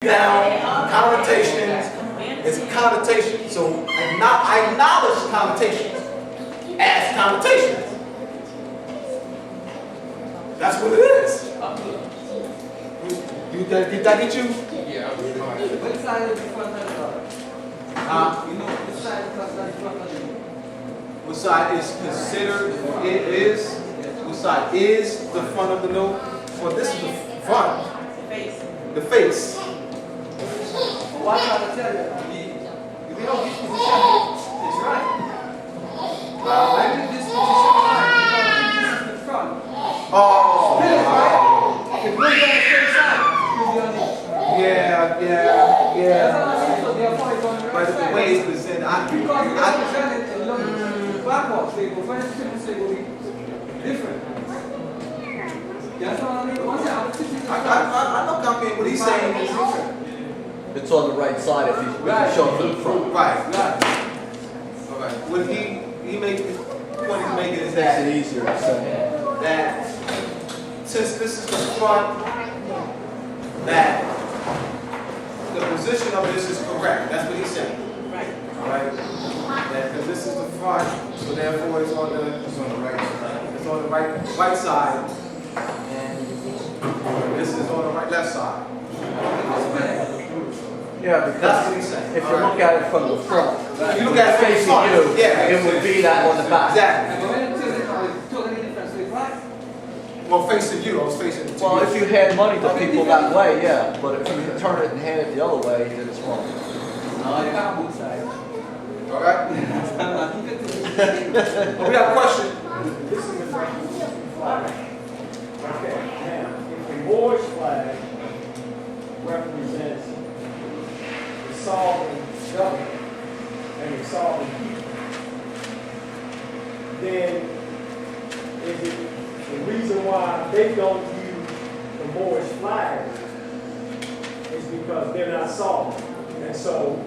Down, connotations, it's connotation. So I acknowledge connotations as connotations. That's what it is. Did that get you? Yeah. Which side is the front and the back? You know which side is the front and the back? What side is considered, it is, what side is the front of the note? Well, this is the front, the face. But why try to tell you? If you don't get position, it's right. Maybe this position is right. This is the front. Oh, This is right. If we're on the same side, we'll be on the yeah. That's all I see. So therefore, it's on the right But the side. way it's presented, Because you have to turn it a little backwards. They go first, they go different. That's what I mean. Once you have to see the I know what he's saying is different. It's on the right side if you show it from the front. Right. Right. All right. What he make the point he's making is Makes that it easier to say. that since this is the front, that the position of this is correct. That's what he's saying. Right. All right. That because this is the front, so therefore it's on the right side. It's on the right side, and this is on the left side. Yeah, That's because what he's saying. if you look at it from the front, You look at it from the facing front, you, yeah, it would be that on the back. Exactly. And when it tilts, it's totally different. So it's right. Well, facing you, I was facing it to Well, you. if you hand money to people that way, yeah, but if you turn it and hand it the other way, then it's wrong. No, you got both sides. All right. We got a question. This is the flag. Okay, now, if the Moorish flag represents the sovereign government and the sovereign people, then is it the reason why they don't use the Moorish flag is because they're not sovereign. And so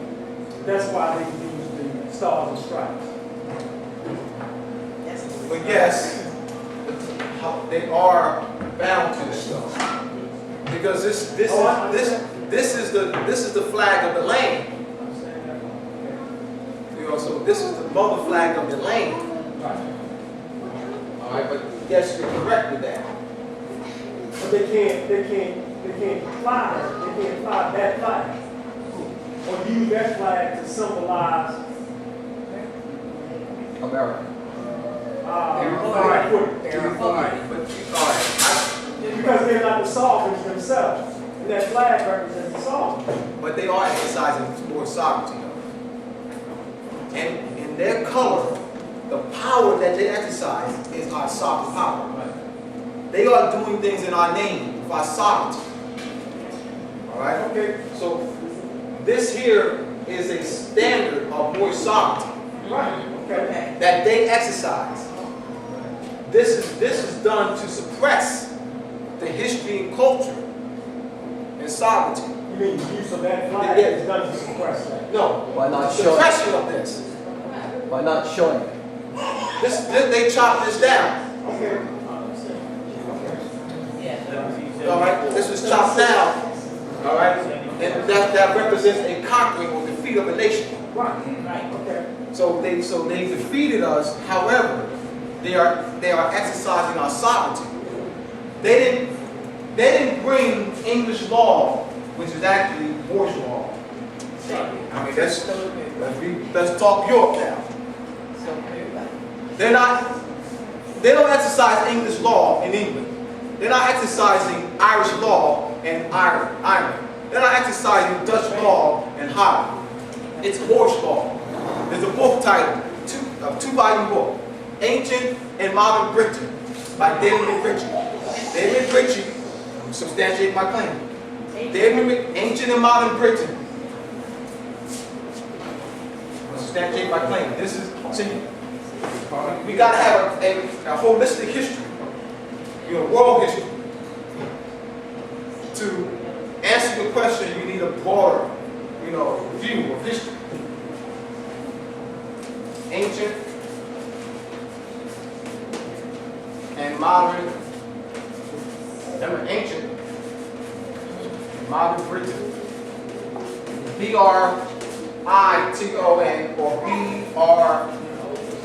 that's why they use the stars and stripes. But yes, they are bound to this stuff because this is the flag of the land. You know, so this is the mother flag of the land. All right, but yes, you're correct with that. But they can't fly that flag. Or use that flag to symbolize America. because they're not the sovereigns themselves. And that flag represents the sovereign. But they are exercising more sovereignty. Though. And in their color, the power that they exercise is our sovereign power. They are doing things in our name of our sovereignty. All right? Okay. So this here is a standard of more sovereignty. Right. Okay. That they exercise. This is done to suppress the history and culture and sovereignty. You mean the use of that flag is done to suppress that? No, By not showing suppression of this. By not showing it. They chop this down. Okay. All right, this was chopped down. All right, and that represents a conquering or defeat of a nation. Right. Okay. So they defeated us. However, they are exercising our sovereignty. They didn't bring English law, which is actually Moorish law. I mean, let's talk Europe now. They don't exercise English law in England. They're not exercising Irish law in Ireland. They're not exercising Dutch law in Holland. It's Moorish law. There's a book titled, a two-volume book, Ancient and Modern Britain, by David McRitchie. David McRitchie, substantiate my claim. Ancient and Modern Britain. Substantiate my claim. This is, see, we gotta have a holistic history, world history. To answer the question, you need a broader, view of history. Ancient and modern, remember ancient, modern Britain. B-R-I-T-O-N or B-R,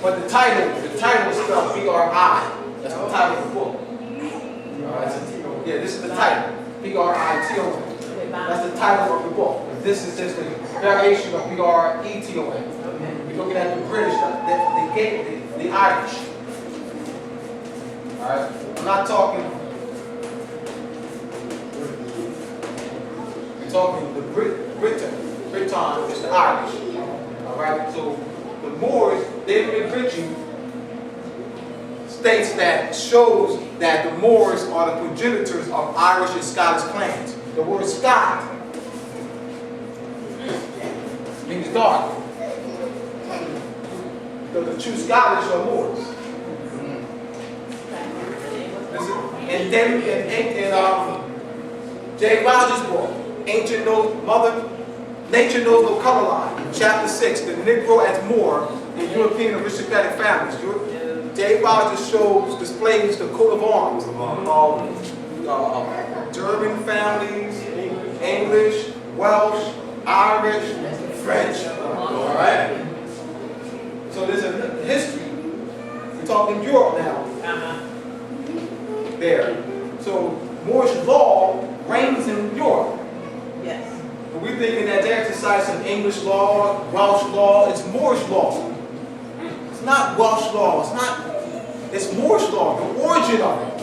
but the title is spelled B-R-I. That's the title of the book. Yeah, this is the title, B-R-I-T-O-N. That's the title of the book. This is just a variation of B-R-E-T-O-N. You're looking at the British, the Irish. All right, I'm not talking. We're talking the Britain, is the Irish. All right, so the Moors, David Ritchie states that shows that the Moors are the progenitors of Irish and Scottish clans. The word Scot means dark. So the true Scottish are Moors. And then in J. Rogers' book, Nature Knows No Color Line, chapter 6, the Negro as Moor in European aristocratic families. J. Rogers displays the coat of arms of German families, English, Welsh, Irish, French. All right? So there's a history. We're talking Europe now. There. So Moorish law reigns in Europe. Yes. But we're thinking that they exercise some English law, Welsh law, it's Moorish law. It's not Welsh law, it's Moorish law, the origin of it.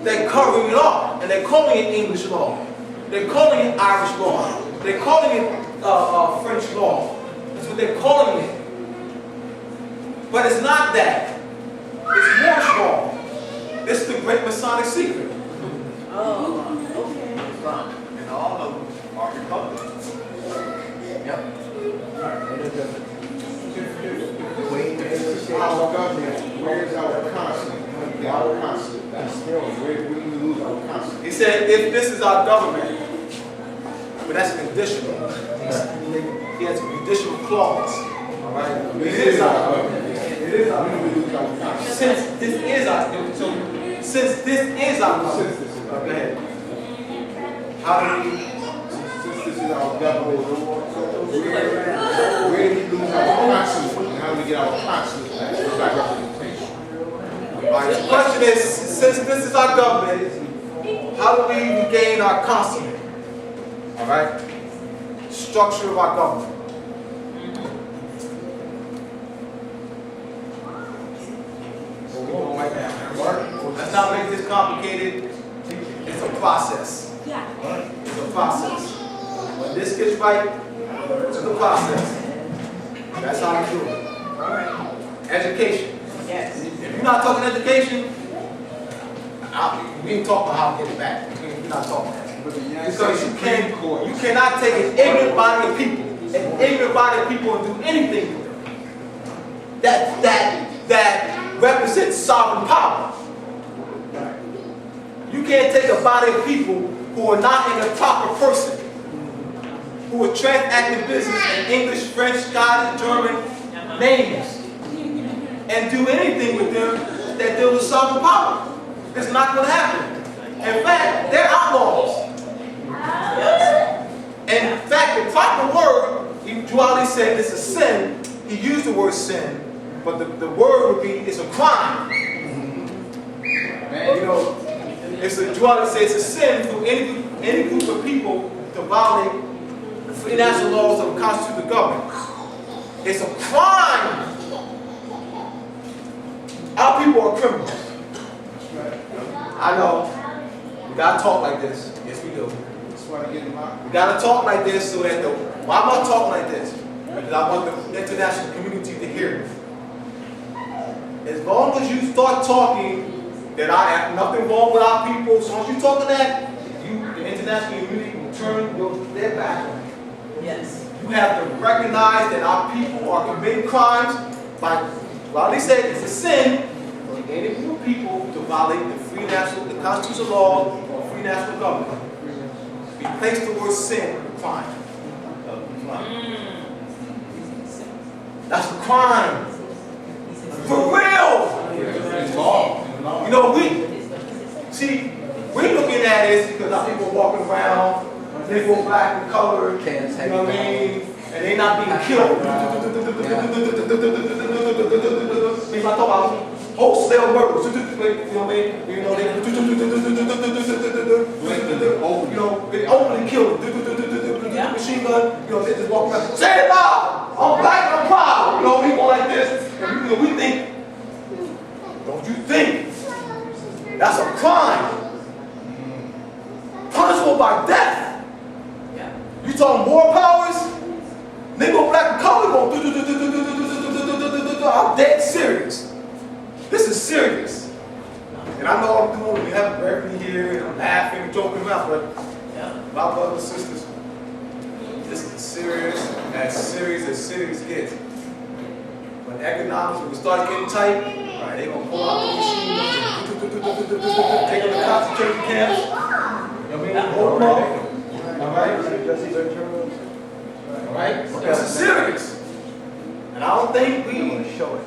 They're covering it up, and they're calling it English law. They're calling it Irish law. They're calling it French law. That's what they're calling it. But it's not that. It's Moorish law. It's the great Masonic secret. Oh, okay. And all of them are republics. Yep. Our government, where's our consulate? Our consulate. That's still, where do we lose our consulate? He said, if this is our government, but that's conditional. He has a conditional clause. All right? It is our government. It is our government. Since this is our government. Go ahead. How do we? Since this is our government, where do we lose our consulate? And how do we get our consulate back? Where's our representation? All right, the question is, since this is our government, how do we regain our consulate? All right? Structure of our government. Let's not make this complicated. It's a process. It's a process. When this gets right, it's a process. That's how we do it. Education. Yes. If you're not talking education, we can talk about how to get it back. We're not talking that. Because you cannot take an ignorant body of people, and do anything with them. That represents sovereign power. You can't take a body of people who are not in the proper person, who are transacting business in English, French, Scottish, German names, and do anything with them that deals with sovereign power. It's not going to happen. In fact, they're outlaws. And in fact, the proper word, Duality said it's a sin. He used the word sin, but the word would be it's a crime. Man, you know, Duality says it's a sin for any group of people to violate the free national laws of the constitutional government. It's a crime. Our people are criminals. I know. We gotta talk like this. Yes, we do. We gotta talk like this so that why am I talking like this? Because I want the international community to hear me. As long as you start talking that I have nothing wrong with our people, as long as you talking that, the international community will turn their back on you. Yes. You have to recognize that our people are committing crimes by, well, they say it's a sin for any group of people to violate the constitutional law or free national government. Replace the word sin with crime. That's a crime. For real. You know, we're looking at it because our people are walking around Negro, black, and colored. Can't You take know what I it mean? And they not being killed. If I talk about wholesale murders, you know what I mean? You know, they openly kill machine gun. You know, they just walk around. Say it loud. I'm black. I'm proud. You know, people like this. And we think. Don't you think? That's a crime. Punishable by death. You talking more powers? Negro, black, and color going. I'm dead serious. This is serious. And I know I'm doing. We have everybody here, and I'm laughing and joking around, but my brothers and sisters, this is serious as serious gets. When economics, when we start getting tight, right, they're gonna pull out the machine, take them to concentration camps. You know what I mean? Hold them up. All right? This is serious. And I don't think we,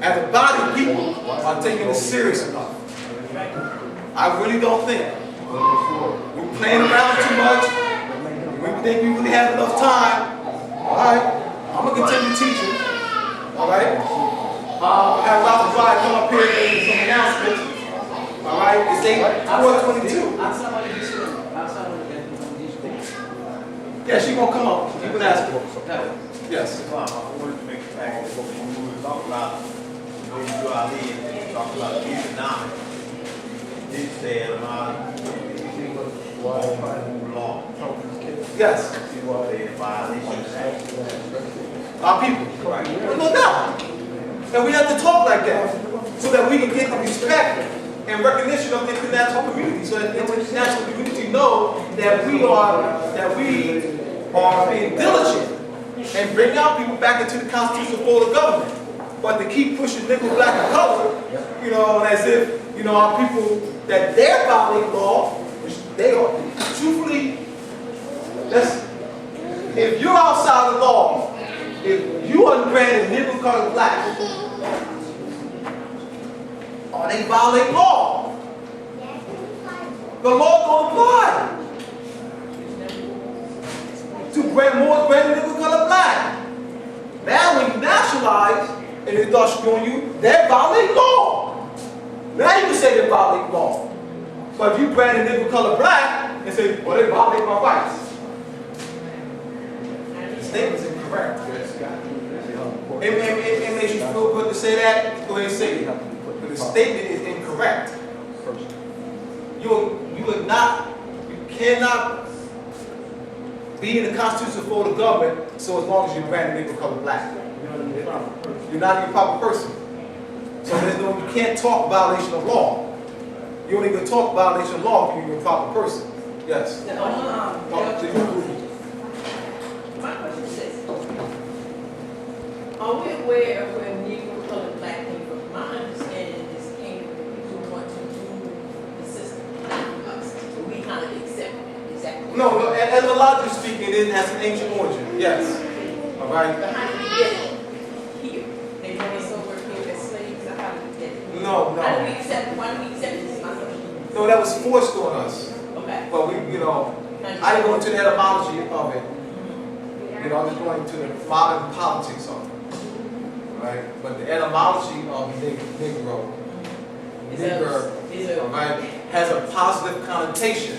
as a body of people, are taking this serious enough. I really don't think. We're playing around too much. We think we really have enough time. All right? I'm going to continue teaching. All right? Have Dr. Bride come up here and make some announcements. All right? It's 8:22. Yeah, she gonna come up. You can ask her. Yes. I wanted to make the fact that when we were talking about Ali and talking about economics, he said about law. Yes. They violation of that. Our people. Right. No doubt. And we have to talk like that so that we can get the respect and recognition of the international community, so that the international community know that we are being diligent and bring our people back into the constitutional fold of government. But to keep pushing nickel, black, and color, you know, as if, you know, our people, that they're violating law, which they are. Truthfully, if you're outside the law, if you are branded nickel, color, black, are they violating law? The law don't apply. To brand nickel, color, black. Now when you nationalize and they start screwing you, they're violating law. Now you can say they're violating law. But if you brand nickel, color, black and say, well, they violate my rights. The statement's incorrect. It makes you feel good to say that, go ahead and say it. But the statement is incorrect. You cannot be in the constitutional fold of government so as long as you're branded nickel, color, black. You're not even a proper person. So you can't talk violation of law. You only can talk violation of law if you're a proper person. Yes. My question is this. Are we aware of where Negro, colored, black came from? My understanding is came from people who want to do the system, not us. So we kind of accept it. Exactly. No, etymologically speaking, it has an ancient origin. Yes. All right. But how did we get it here? They brought us over here as slaves, or how did we get it? No. Why do we accept this? Is my question. No, that was forced on us. Okay. But we, you know, I didn't go into the etymology of it. You know, I'm just going into the modern politics of it. Right? But the etymology of Negro, right, has a positive connotation.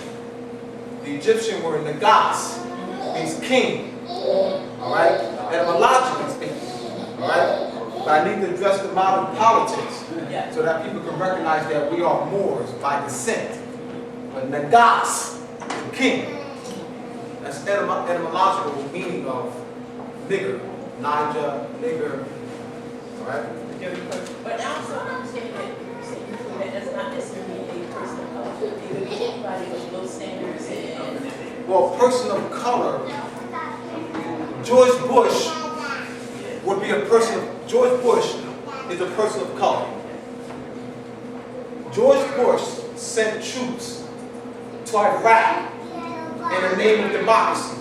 The Egyptian word nagas means king. All right? Etymologically speaking. All right? But I need to address the modern politics so that people can recognize that we are Moors by descent. But nagas, the king. That's etymological meaning of nigger. Niger, nigger. All right? But also understand that that's not necessarily a person of color. It could be anybody with low standards and. Well, person of color, George Bush would be a person of, George Bush is a person of color. George Bush sent troops to Iraq in the name of democracy.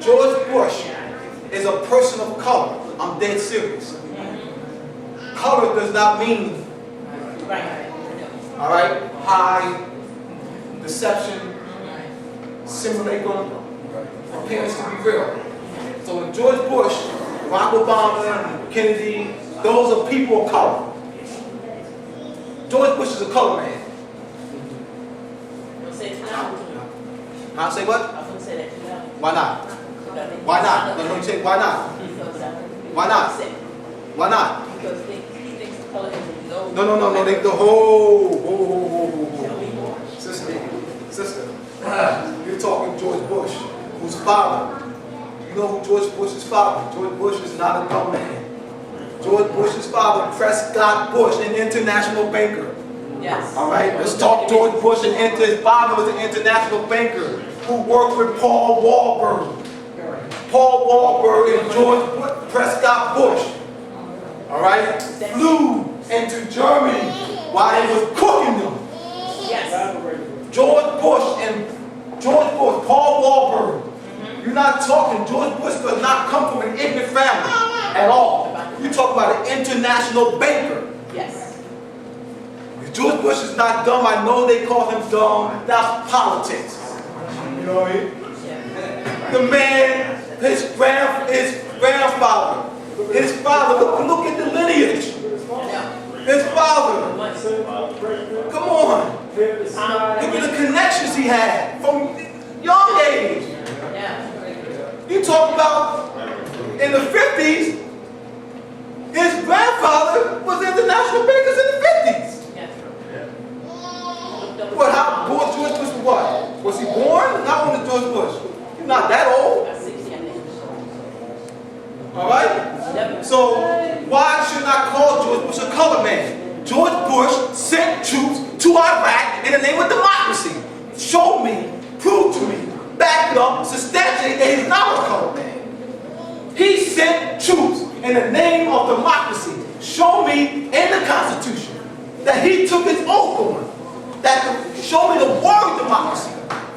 George Bush is a person of color. I'm dead serious. Color does not mean, all right, high, deception, simulate on appearance to be real. So when George Bush, Barack Obama, and Kennedy, those are people of color. George Bush is a color man. Don't say it too loud. I'll say what? I was gonna say that too loud. Why not? Why not? No, you say why not? Why not? Why not? Because he thinks the color is no. No. They the whole. Sister. You're talking George Bush, whose father. You know who George Bush's father? George Bush is not a dumb man. George Bush's father, Prescott Bush, an international banker. Yes. All right, let's talk George Bush. His father was an international banker who worked with Paul Wahlberg. Paul Wahlberg and George Prescott Bush. All right, flew into Germany while they was cooking them. Yes. George Bush, Paul Wahlberg. You're not talking, George Bush does not come from an ignorant family at all. You're talking about an international banker. Yes. George Bush is not dumb. I know they call him dumb. That's politics. You know what I mean? Yeah. The man, his grandfather, his father, look at the lineage. His father. Come on. Look at the connections he had from young age. Yeah. You talk about in the 50s, his grandfather was international bankers in the 50s. Yeah. What, how, George Bush was what? Was he born? How old is George Bush? He's not that old. About 60, I think. All right? So, why should I call George Bush a color man? George Bush sent troops to Iraq in the name of democracy. Show me, prove to me, back it up, substantiate that he's not a color man. He sent troops in the name of democracy. Show me in the Constitution that he took his oath on. Show me the word democracy.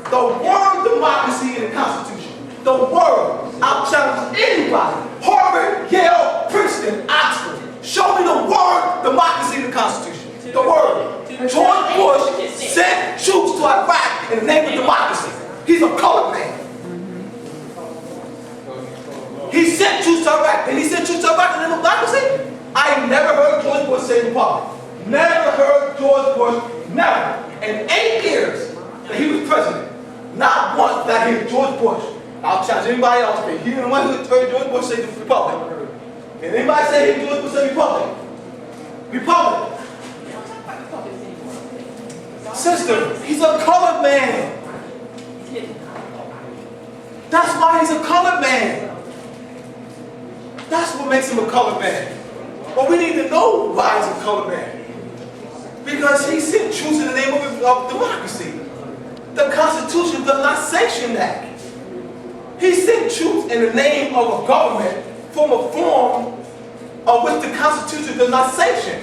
The word democracy in the Constitution. The word. I'll challenge anybody. Harvard, Yale, Princeton, Oxford. Show me the word democracy in the Constitution. The word. George Bush sent troops to Iraq in the name of democracy. He's a colored man. He sent troops to Iraq. And he sent troops to Iraq in the name of democracy? I ain't never heard George Bush say in public. Never heard George Bush, never. In 8 years that he was president, not once did I hear George Bush. I'll challenge anybody else, but he didn't want to heard George Bush say the Republic. Can anybody say he George Bush say Republic? Republic. Sister, he's a colored man. That's why he's a colored man. That's what makes him a colored man. But we need to know why he's a colored man. Because he sent troops in the name of democracy. The Constitution does not sanction that. He sent troops in the name of a government from a form of which the Constitution does not sanction.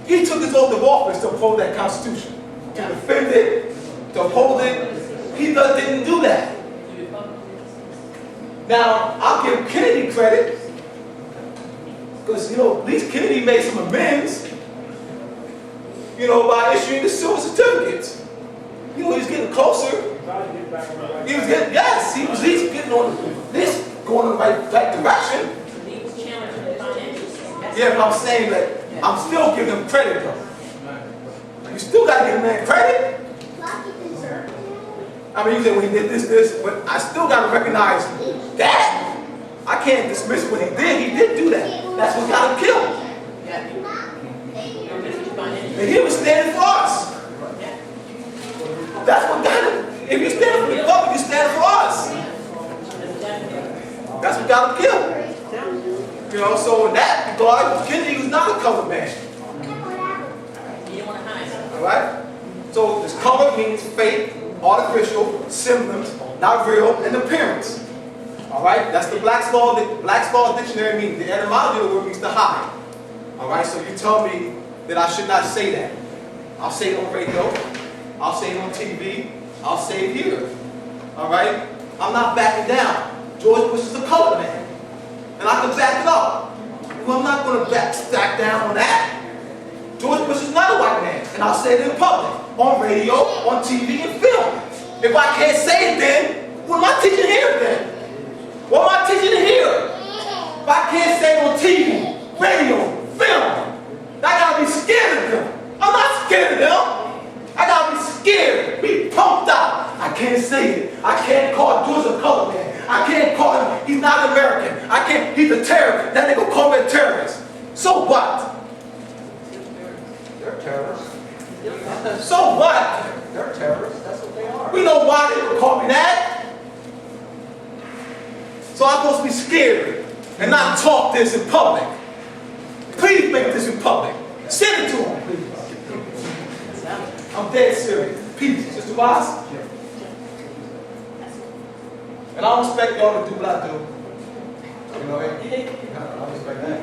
He took his oath of office to uphold that Constitution. To defend it, to uphold it. He didn't do that. Now, I'll give Kennedy credit. Because, at least Kennedy made some amends. By issuing the silver certificates. He's getting closer. He was getting, yes, he was at least getting on this, going in the right direction. He was challenging the financial. Yeah, but I'm saying that I'm still giving him credit though. You still got to give him that credit. I mean, you said when he did this, but I still got to recognize that. I can't dismiss what he did. He did do that. That's what got him killed. And he was standing for us. That's what got him. If you stand for the public, you stand for us. That's what got him killed. So in that regard, Kennedy was not a colored man. Alright? So this color means fake, artificial, semblance, not real, and appearance. Alright? That's the Black's Law Dictionary meaning. The etymology of the word means to hide. Alright? So you tell me that I should not say that. I'll say it on radio. I'll say it on TV. I'll say it here. Alright? I'm not backing down. George Bush is a colored man. And I can back it up. Well, I'm not going to back down on that. George Bush is not a white man. And I'll say it in public, on radio, on TV, and film. If I can't say it then, what am I teaching here then? What am I teaching here? If I can't say it on TV, radio, film, I gotta be scared of them. I'm not scared of them. I gotta be scared, be pumped out. I can't say it. I can't call Jews a color man. I can't call him, he's not American. I can't, he's a terrorist. Then they gonna call me a terrorist. So what? They're terrorists. So what? They're terrorists. That's what they are. We know why they would call me that. So I'm supposed to be scared and not talk this in public. Please make this in public. Send it to them. I'm dead serious. Peace, Sister Boss. And I respect y'all to do what I do. You know what I mean? I respect that.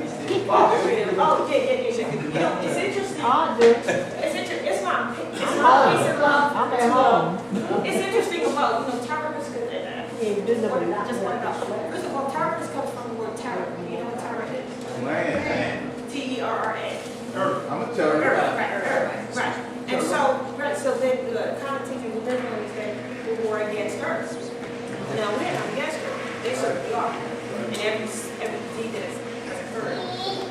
Wow. Oh, yeah. You know, it's interesting. I do. It's my piece of love. I'm at home. It's interesting about, terrorists, just one thought. First of all, terrorists comes from the word terror. You know what terror is? Man, T-E-R-R-A. I'm a terrorist. Right. And so then the connotation within them is that we were against terrorists. Now we're not against them. They certainly are. And every deed that has occurred.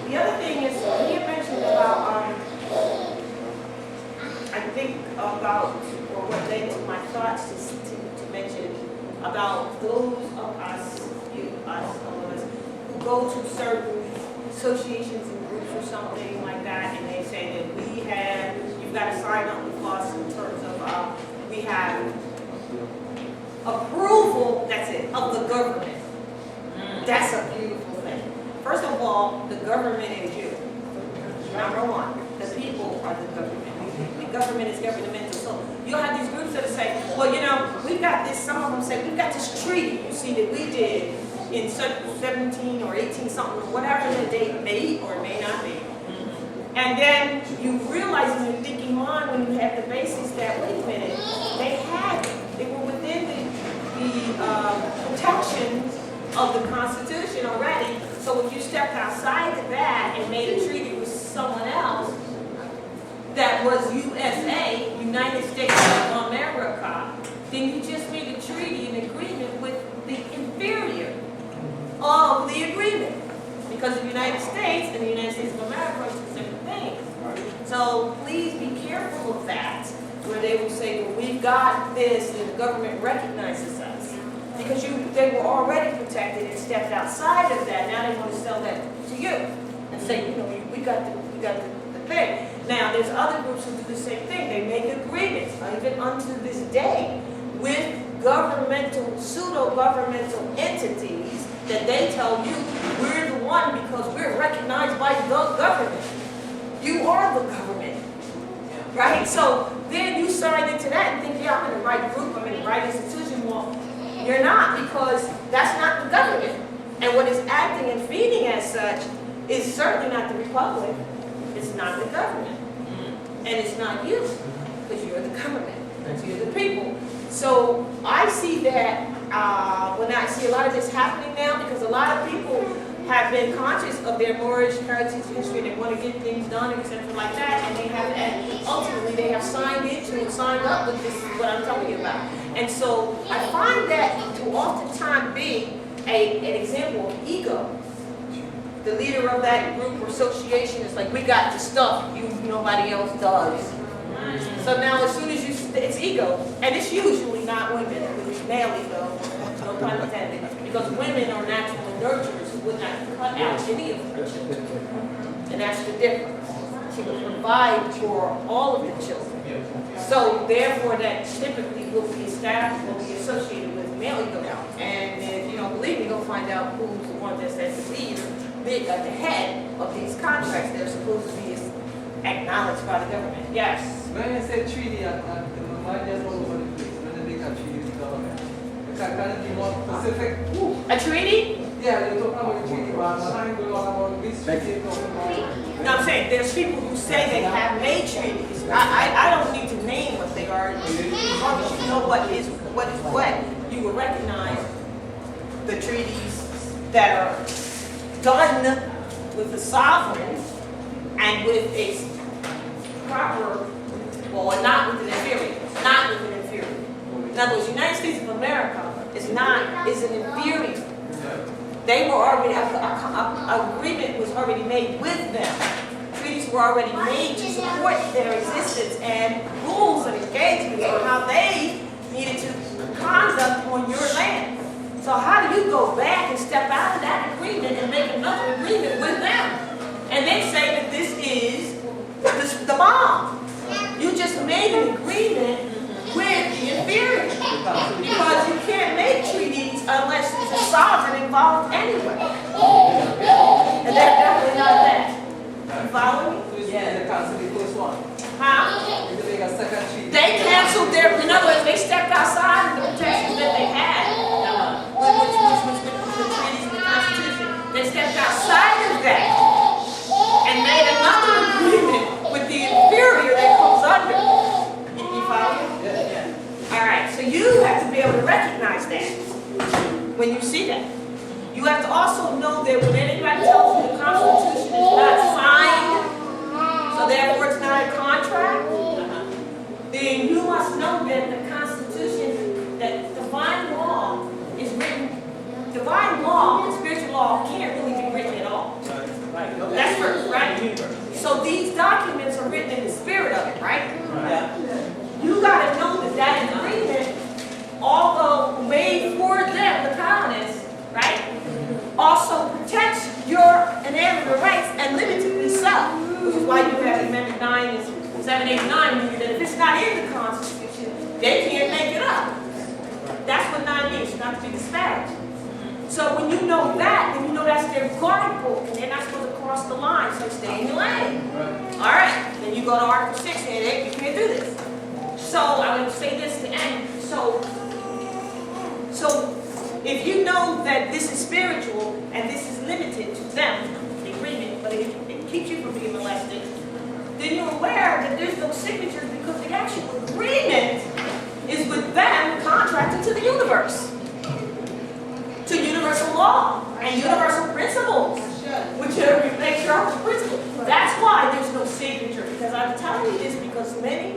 The other thing is, he had mentioned about, I think about, or what led to my thoughts to mention about those of us, all of us, who go to certain associations and groups or something like that, and they say that you've got to sign up with us in terms of, we have approval, that's it, of the government. That's a beautiful thing. First of all, the government is you. Number one, the people are the government. The government is governmental. So you'll have these groups that say, well, we've got this, some of them say, we've got this treaty, you see, that we did in 17 or 18 something, or whatever the date may or may not be. And then you realize in your thinking mind when you have the basis that, wait a minute, they were within the protections of the Constitution already. So if you stepped outside of that and made a treaty with someone else that was USA, United States of America, then you just made a treaty, an agreement with the inferior of the agreement. Because the United States and the United States of America are two different things. So please be careful of that, where they will say, well, we've got this and the government recognizes us. Because they were already protected and stepped outside of that. Now they want to sell that to you and say, we got the thing. Now there's other groups who do the same thing. They make agreements, even unto this day, with governmental, pseudo-governmental entities that they tell you, we're the one because we're recognized by the government. You are the government, right? So then you sign into that and think, yeah, I'm in the right group, I'm in the right institution. Well, you're not, because that's not the government. And what is acting and feeding as such is certainly not the republic. It's not the government. And it's not you, because you're the government. You're the people. So I see that when I see a lot of this happening now, because a lot of people have been conscious of their Moorish heritage history, they want to get things done, etc. like that, and they have, and ultimately they have signed up with this, what I'm telling you about. And so I find that to oftentimes be an example of ego. The leader of that group or association is like, we got the stuff nobody else does. So now as soon as it's ego, and it's usually not women, it's male ego, no pun intended, because women are natural nurturers who would not cut out any of her children. And that's the difference. She would provide for all of the children. So therefore that typically will be established, will be associated with male ego. And if you don't believe me, go find out who's the one that's at the leader, at the head of these contracts that are supposed to be acknowledged by the government. Yes? When you say treaty, my mind is all over the place. When they make a treaty with the government, can it be more specific? A treaty? Yeah, you're talking about a treaty, but I'm trying to talk about this treaty, talking about... No, I'm saying there's people who say they have made treaties. I don't need to name what they are. As long as you know what is what, you will recognize the treaties that are done with the sovereign and with a proper, well, not with an inferior, not with an inferior. In other words, the United States of America is an inferior. They were already, agreement was already made with them. Treaties were already made to support their existence and rules and engagements on how they needed to conduct on your land. So how do you go back and step out of that agreement and make another agreement with them? And then say that this is the bomb. You just made an agreement with the inferior. Because you can't make treaties unless there's a sovereign involved anyway. And they're definitely not that. You follow me? Yeah, they cancel the first one. Huh? They make a second treaty. They canceled in other words, they stepped outside of the protections that they had, which was the treaties and the Constitution. They stepped outside of that and made another agreement with the inferior that comes under. You follow me? Yeah. All right, so you have to be able to recognize that when you see that. You have to also know that when anybody tells you the Constitution is not signed, so therefore it's not a contract, then you must know that the Constitution, that divine law is written, divine law and spiritual law can't really be written at all. That's first, right? So these documents are written in the spirit of it, right? You got to know that that agreement, although made for them, the colonists, right, also protects your inalienable rights and limitedly so. Which is why you have Amendment 9 and 789, meaning that if it's not in the Constitution, they can't make it up. That's what 9 means, not to be disparaged. So when you know that, then you know that's their guard book, and they're not supposed to cross the line, so stay in your lane. All right, then you go to Article 6 and you can't do this. So I'm going to say this to end. So if you know that this is spiritual and this is limited to them, the agreement, but it keeps you from being molested, then you're aware that there's no signatures because the actual agreement is with them contracted to the universe, to universal law and universal principles, which are universal principles. That's why there's no signature, because I'm telling you this because many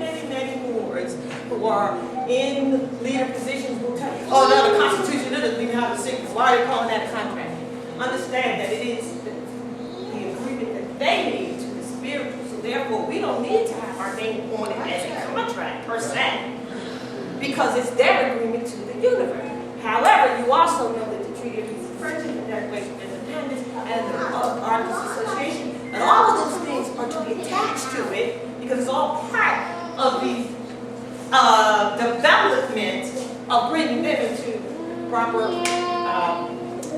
Moors who are in leader positions will tell you, oh no, the Constitution doesn't even have a signature. Why are they calling that a contract? Understand that it is the agreement that they made to the spiritual, so therefore we don't need to have our name on it as a contract per se, because it's their agreement to the universe. However, you also know that the Treaty of Peace and Friendship, the Declaration of Independence, and the Articles of Association, and all of those things are to be attached to it because it's all part of the development of bringing them into proper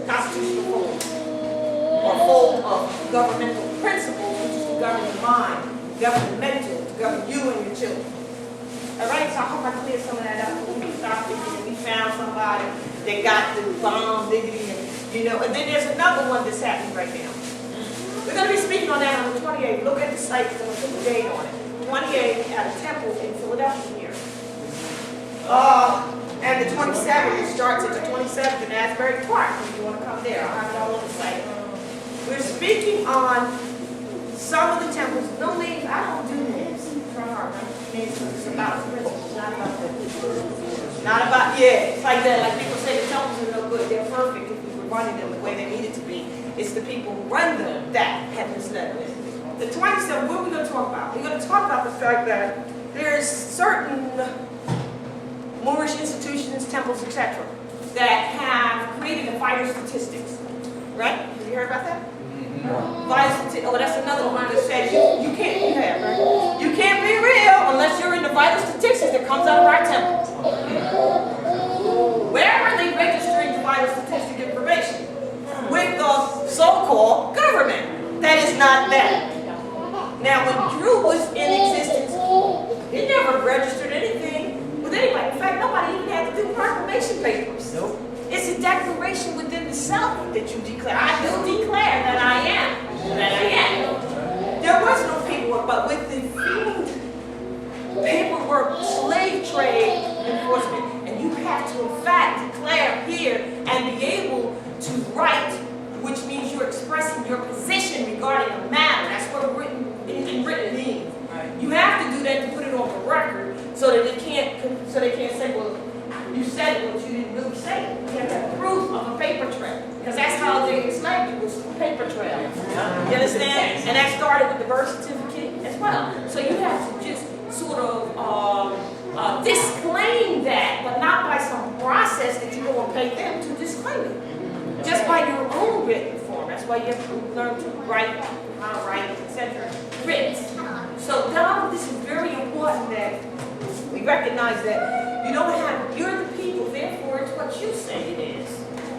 constitutional fold, or fold of governmental principles, which is to govern the mind, govern the mental, to govern you and your children. All right, so I hope I cleared some of that up. We stopped thinking and we found somebody that got the bomb diggity, and then there's another one that's happening right now. We're going to be speaking on that on the 28th. Look at the site, I'm going to put the date on it. 28th at a temple in Philadelphia here. And the 27th, it starts at the 27th in Asbury Park. If you want to come there, I'll have it all on the site. We're speaking on some of the temples. No names, I don't do names. It's about principles, not about the not about, it's like that. Like people say the temples are no good, they're perfect if we were running them the way they needed to be. It's the people who run them that have misled us. The 27th, what are we going to talk about? We're going to talk about the fact that there's certain Moorish institutions, temples, etc., that have created a vital statistics. Right? Have you heard about that? Vital statistics. Oh, that's another one that says you can't do that, right? You can't be real unless you're in the vital statistics that comes out of our temple. Where are they registering the vital statistic information? With the so-called government. That is not them. Now, when Drew was in existence, he never registered anything with anybody. In fact, nobody even had to do proclamation papers. Nope. It's a declaration within the self that you declare. I do declare that I am. That I am. There was no paperwork, but with the fiend paperwork, slave trade enforcement, and you have to, in fact, declare here and be able to write, which means you're expressing your position regarding a matter. That's what written means. Right. You have to do that to put it on the record, so that they can't say, well, say it. You have to have proof of a paper trail. Because that's how they enslaved you, was a paper trail. You understand? And that started with the birth certificate as well. So you have to just sort of disclaim that, but not by some process that you go and pay them to disclaim it. Just by your own written form. That's why you have to learn to write, how to write, etc. Written. So all of this is very important that we recognize that you don't have, you're the people, therefore it's what you say it is.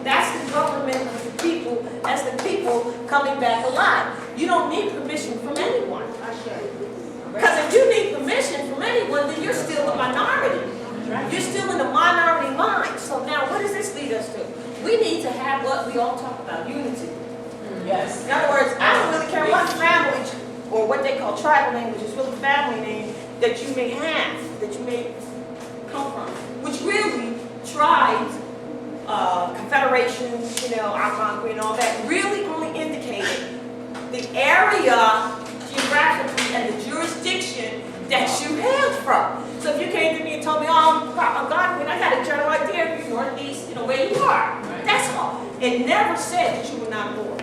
That's the government of the people, that's the people coming back alive. You don't need permission from anyone. Because if you need permission from anyone, then you're still a minority. You're still in the minority line. So now what does this lead us to? We need to have what we all talk about, unity. Yes. In other words, I don't really care what family or what they call tribal name, which is really family name, that you may have, that you may come from. Which really tribes, confederations, Algonquin and all that, really only indicated the area geographically and the jurisdiction that you hailed from. So if you came to me and told me, oh, I'm Algonquin, I got a general idea of you, northeast, where you are. That's all. It never said that you were not born.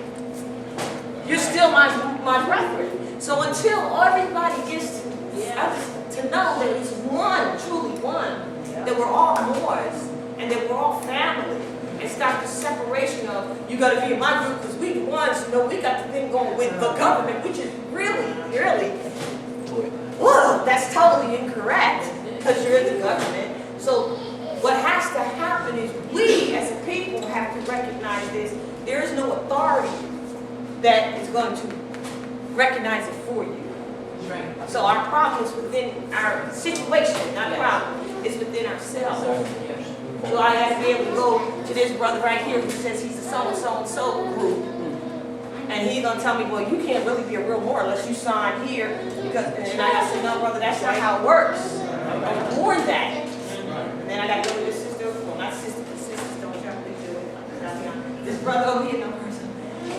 You're still my brethren. So until everybody gets to know that it's one, truly one, that we're all Moors and that we're all family, and stop the separation of you got to be in my group because we the ones, we got the thing going with the government, which is really, well, that's totally incorrect because you're the government. So what has to happen is we as a people have to recognize this. There is no authority that is going to recognize it for you. Right. So our problem is within our situation, not problem, it's within ourselves. So I have to be able to go to this brother right here who says he's a so-and-so group. And he's going to tell me, well, you can't really be a real Moor unless you sign here. Because, and I got to say, no, brother, that's not how it works. I'm born that. And then I got to go to this sister, well, not sister, but sisters don't try to do it. This brother over here, no person.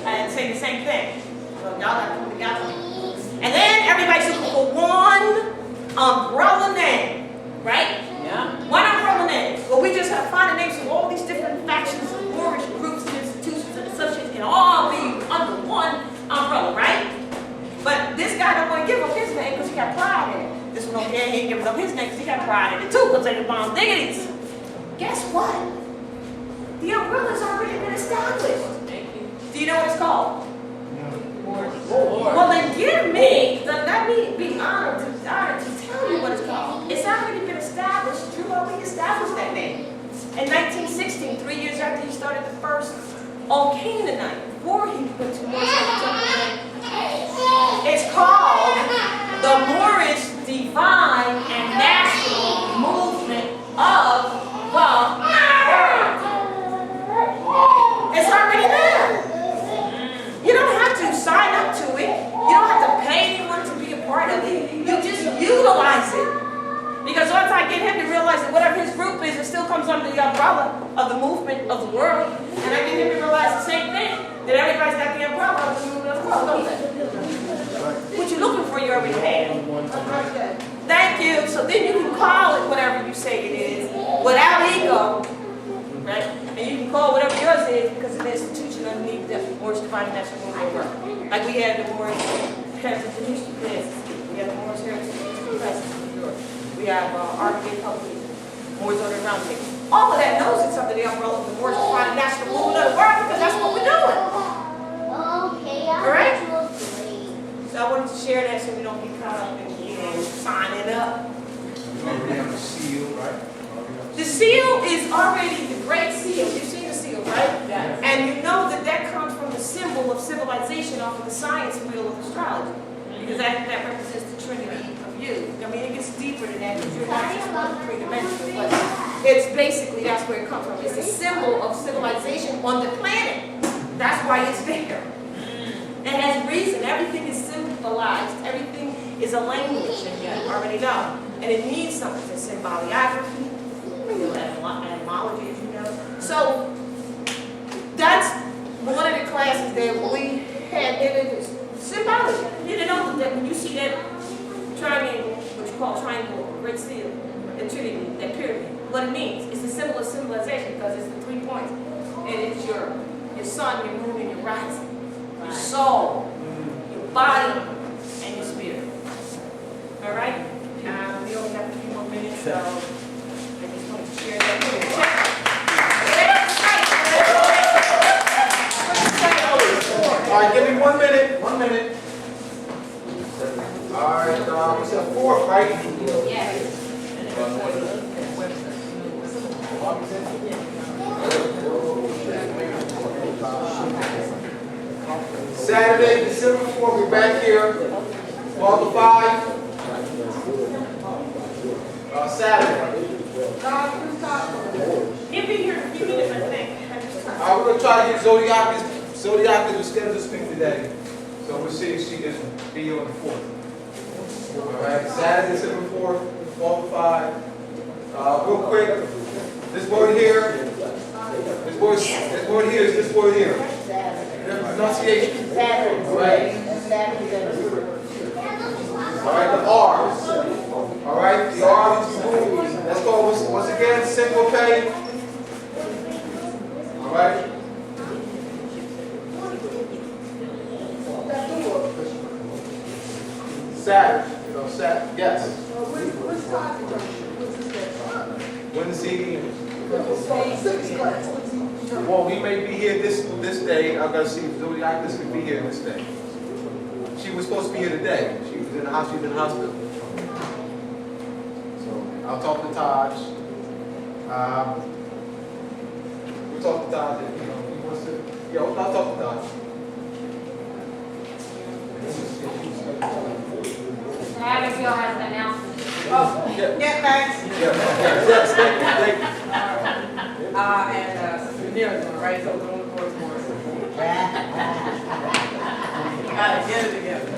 And say the same thing. Well, y'all got to come together. And then everybody's looking for one umbrella name, right? Yeah. One umbrella name. Well, we just have to find the names of all these different factions, Moorish groups, and institutions, and associations can all be under one umbrella, right? But this guy don't want to give up his name because he got pride in it. This one over here, he ain't giving up his name because he got pride in it too, because they bomb diggities. Guess what? The umbrella's already been established. Do you know what it's called? Well, then give me, let me be honored to tell you what it's called. It's already been established. Drew already established that name. In 1916, 3 years after he started the first Canaanite, before he went to Moorish, it's called the Moorish Divine and National Movement of the World. It's already there. You don't have to sign up to it. You don't have to pay anyone to be a part of it. You just utilize it. Because once I get him to realize that whatever his group is, it still comes under the umbrella of the movement of the world. And I get him to realize the same thing, that everybody's got the umbrella of the movement of the world, don't they? What you're looking for, you already have. Thank you. So then you can call it whatever you say it is, without ego, right? And you can call whatever yours is because of the institution underneath the Moorish Divine National Movement of the world. Like we have the Moorish Heritage and History classes. We have the Moorish Heritage and History classes in New York. We have Arcade Public, Moors on the Round Table. All of that knows it's under the umbrella of the Moorish Divine National Movement of the world because that's what we're doing. All right? So I wanted to share that so we don't get caught up in signing up. We have the seal, right? The seal is already the great seal. You've seen the seal, right? Yes. And you know that that comes from the symbol of civilization off of the science wheel of astrology. Because that represents the trinity of you. I mean, it gets deeper than that because you're not just one three-dimensional, but it's basically, that's where it comes from. It's a symbol of civilization on the planet. That's why it's there. It has reason. Everything is symbolized. Everything is a language, and you already know. And it means something. It's symboliography, etymology, as you know. So that's one of the classes that we had. It is symbology. You didn't know that when you see that triangle, what you call triangle, or great seal, the trinity, that pyramid, what it means. It's the symbol of civilization because it's the 3 points. And it's your sun, your moon, and your rising. Your soul, your body, and your spirit. All right? We only have a few more minutes, so I just wanted to share that with you. All right, give me 1 minute. 1 minute. All right, we said 4, right? Yes. Saturday, December 4th, we're back here. 12 to 5. Saturday. He'll be here in a few minutes, I think. We're going to try to get Zodiac. Zodiac is scheduled to speak today. So we'll see if she can be here on the 4th. All right, Saturday, December 4th, 12 to 5. Real quick, this word here, this word here is this word here. Pronunciation. All right. All right, the R's. All right, the R's. Let's go once again, syncope. All right. Saturday. Saturday. Yes. Wednesday. Well, we may be here this day. I gotta see if Zodiac could be here this day. She was supposed to be here today. She was in the hospital. So I'll talk to Taj. We'll talk to Taj. If, he wants to. Yeah, I'll talk to Taj. Abigail has an announcement. Oh, yeah, thanks. Yes, thank you. And Neil's gonna raise up on the board for us. Gotta get it together.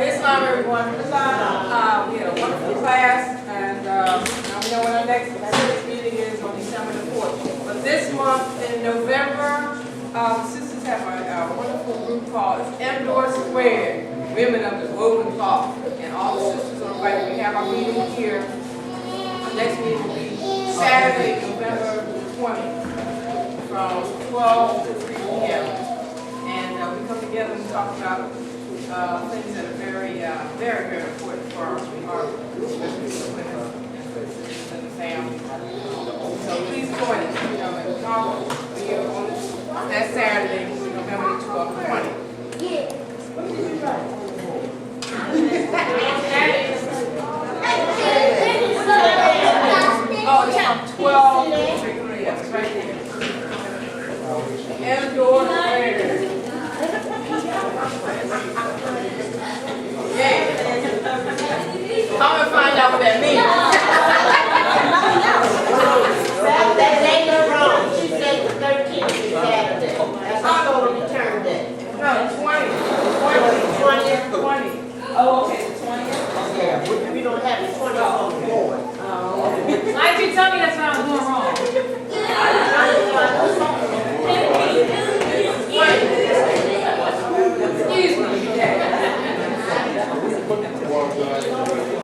It's time, everyone. It's time. We had a wonderful class, and now we know when our next civics meeting is on December the 4th. But this month in November, sisters have a wonderful group called Indoor Square, Women of the Woven Cloth. And all the sisters are invited. We have our meeting here. Our next meeting will be Saturday, November 20th, from 12 to 3 p.m. And we come together and talk about things that are very, very important for our women and the family. So please join us, and talk on that Saturday, November 12th to 20th. Oh, it's from 12 to 3, that's right there. Indoor prayer. Yeah. I'm gonna find out what that means. That lady wrong. She said the 13th is Saturday. That's our return day. No, 20. 20. Oh, okay, the 20th. Yeah, we don't have the 20th on the board. Why did you tell me that's